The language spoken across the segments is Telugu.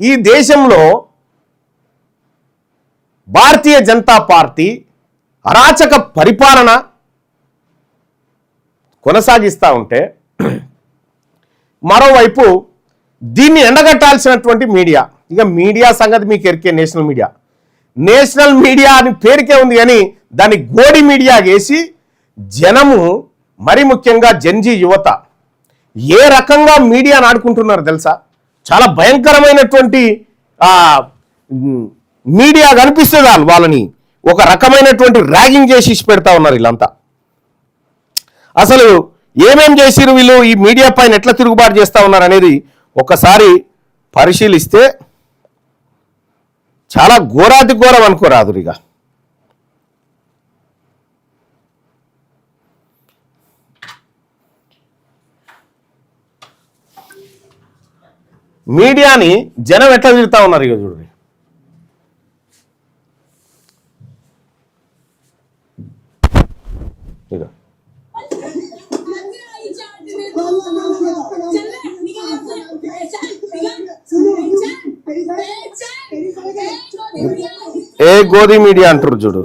ఈ దేశంలో భారతీయ జనతా పార్టీ అరాచక పరిపాలన కొనసాగిస్తూ ఉంటే మరోవైపు దీన్ని ఎండగట్టాల్సినటువంటి మీడియా, ఇక మీడియా సంగతి మీకు ఎరికే, నేషనల్ మీడియా అని పేరుకే ఉంది కానీ దాన్ని గోడి మీడియా వేసి జనము, మరి ముఖ్యంగా జంజీ యువత ఏ రకంగా మీడియాను ఆడుకుంటున్నారు తెలుసా? చాలా భయంకరమైనటువంటి మీడియా కనిపిస్తుంది. వాళ్ళని ఒక రకమైనటువంటి ర్యాగింగ్ చేసి పెడతా ఉన్నారు వీళ్ళంతా. అసలు ఏమేం చేసిరు వీళ్ళు, ఈ మీడియా పైన ఎట్లా తిరుగుబాటు చేస్తూ ఉన్నారు అనేది ఒకసారి పరిశీలిస్తే చాలా ఘోరాతి ఘోరం అనుకోరాదు. ఇక మీడియాని జనం ఎట్లా తిరుగుతా ఉన్నారు ఇక చూడండి. ఇక ఏ గోధి మీడియా అంటారు చూడు.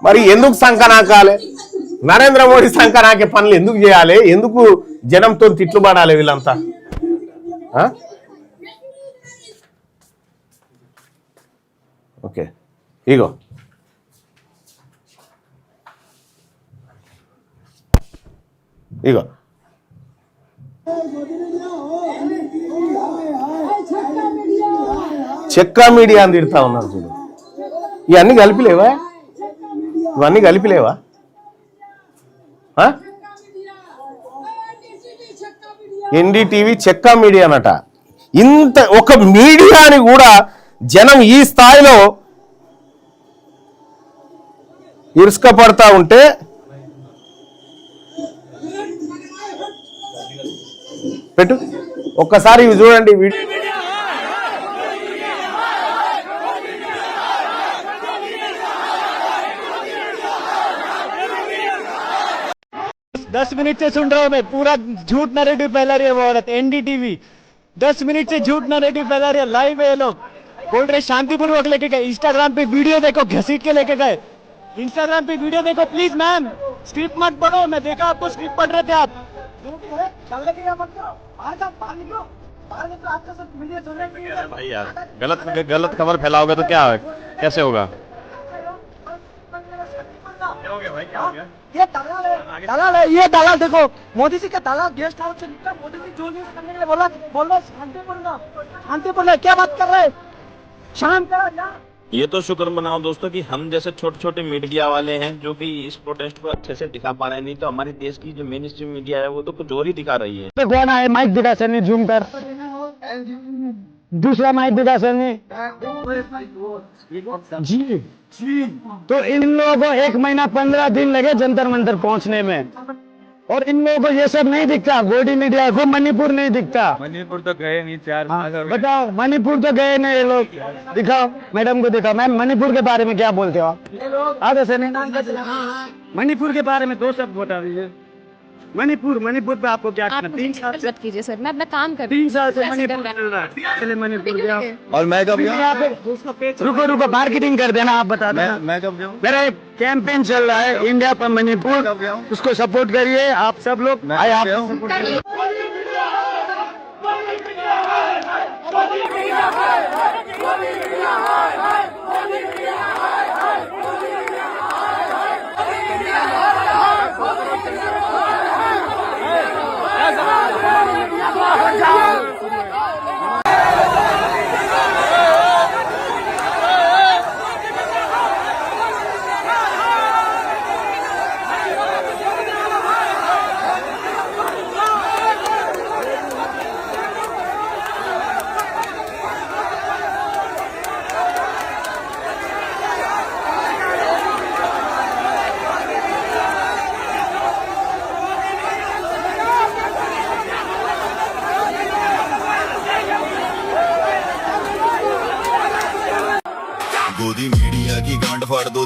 మరి ఎందుకు సంకనాకాలే? నరేంద్ర మోడీ సంకనాకే పనులు ఎందుకు చేయాలి? ఎందుకు జనంతో తిట్లు పడాలి వీళ్ళంతా? ఓకే, ఇగో ఇగో చెక్కా మీడియా అని తిడతా ఉన్నారు చూడు. ఇవన్నీ కలిపిలేవా? ఇవన్నీ కలిపిలేవా? NDTV చెక్కా media అనట. ఇంత ఒక మీడియాని కూడా జనం ఈ స్థాయిలో ఇరుసుకపడతా ఉంటే పెట్టు ఒక్కసారి ఇవి చూడండి. 10 मिनट से सुन रहा हूँ मैं, पूरा झूठ नैरेटिव फैला रही है वो औरत एनडीटीवी। 10 मिनट से झूठ नैरेटिव फैला रही है। लाइव है, लोग बोल रहे शांतिपूर्वक लेके गए। इंस्टाग्राम पे वीडियो देखो, घसीट के लेके गए। इंस्टाग्राम पे वीडियो देखो प्लीज मैम, स्क्रिप्ट मत पढ़ो। मैं देखा आपको स्क्रिप्ट पढ़ रहे थे आप। भाई यार गलत खबर फैलाओगे तो क्या कैसे होगा? ये दलाल है, ये दलाल देखो, मोदी जी का दलाल गेस्ट हाउस से निकला। मोदी जी जो न्यूज करने के लिए बोला शांतिपूर्ण। क्या बात कर रहे हैं? शांत करो। ये तो शुक्र मनाओ दोस्तों कि हम जैसे छोटे छोटे मीडिया वाले हैं जो भी इस प्रोटेस्ट को अच्छे से दिखा पा रहे हैं। नहीं तो हमारे देश की जो मेन स्ट्रीम मीडिया है वो तो कुछ और ही दिखा रही है। कौन है माइक दिखा सनी, जूम कर दूसरा माइक दिखा सनी जी। तो इन लोगों को 1 महीना 15 दिन लगे जंतर मंतर पहुंचने में, और इन लोगों को ये सब नहीं दिखता। गोडी मीडिया को मणिपुर नहीं दिखता। मणिपुर तो गए नहीं 4 बताओ, मणिपुर तो गए नहीं ये लोग। दिखाओ मैडम को, दिखाओ मैम, मणिपुर के बारे में क्या बोलते हो आप? आगे से नहीं, मणिपुर के बारे में 2 शब्द बता दीजिए। मणिपुर पे आपको क्या करना? 3 साल मत कीजिए सर, मैं अपना काम कर 3 साल से मणिपुर चल रहा है। चले मणिपुर गया और मैं कब गया? रुको मार्केटिंग कर देना, आप बता देना। मैं कब गया? मेरा एक कैंपेन चल रहा है इंडिया पर मणिपुर, उसको सपोर्ट करिए आप सब लोग।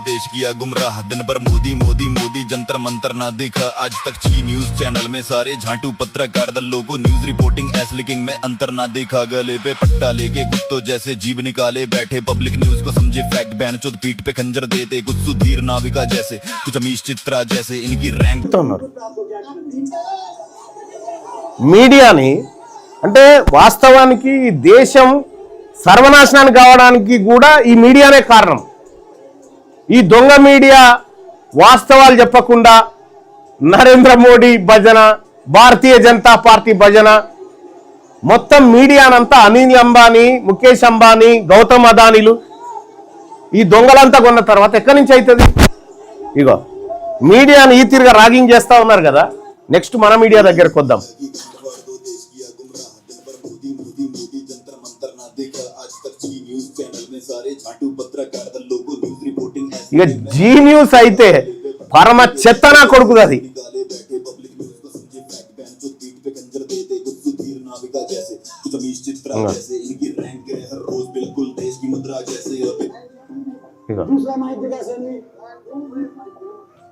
देश किया गुमराह दिन भर मोदी मोदी मोदी जंतर मंतर ना देखा आज तक ची न्यूज चैनल में सारे झांटू पत्रकार दल लोगों न्यूज रिपोर्टिंग एस लिकिंग में अंतर ना देखा गले पे पट्टा लेके कुत्तों जैसे जीव निकाले बैठे पब्लिक न्यूज को समझे फैक्ट बैन चुद पीठ पे खंजर देते कुछ सुधीर नाविका जैसे कुछ अमीश चित्रा जैसे इनकी रैंक ఉన్నారు మీడియాని అంటే వాస్తవానికి ఈ దేశం సర్వనాశనానికి కావడానికి కూడా ఈ మీడియానే కారణం. ఈ దొంగ మీడియా వాస్తవాలు చెప్పకుండా నరేంద్ర మోడీ భజన, భారతీయ జనతా పార్టీ భజన, మొత్తం మీడియానంతా అనిల్ అంబానీ, ముఖేష్ అంబానీ, గౌతమ్ అదానీలు ఈ దొంగలంతా కొన్న తర్వాత ఎక్కడి నుంచి అవుతుంది? ఇగో మీడియాని ఈ తీరుగా రాగింగ్ చేస్తా ఉన్నారు కదా. నెక్స్ట్ మన మీడియా దగ్గరకు వద్దాం. ఇక జీ న్యూస్ అయితే పరమ చెత్తనా కొడుకుది అది.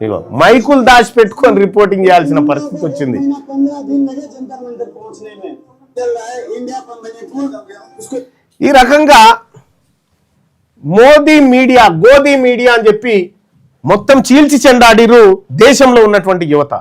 ఇగో మైకులు దాచి పెట్టుకొని రిపోర్టింగ్ చేయాల్సిన పరిస్థితి వచ్చింది. ఈ రకంగా మోదీ మీడియా, గోదీ మీడియా అని చెప్పి మొత్తం చీల్చి చెండాడిరు దేశంలో ఉన్నటువంటి యువత.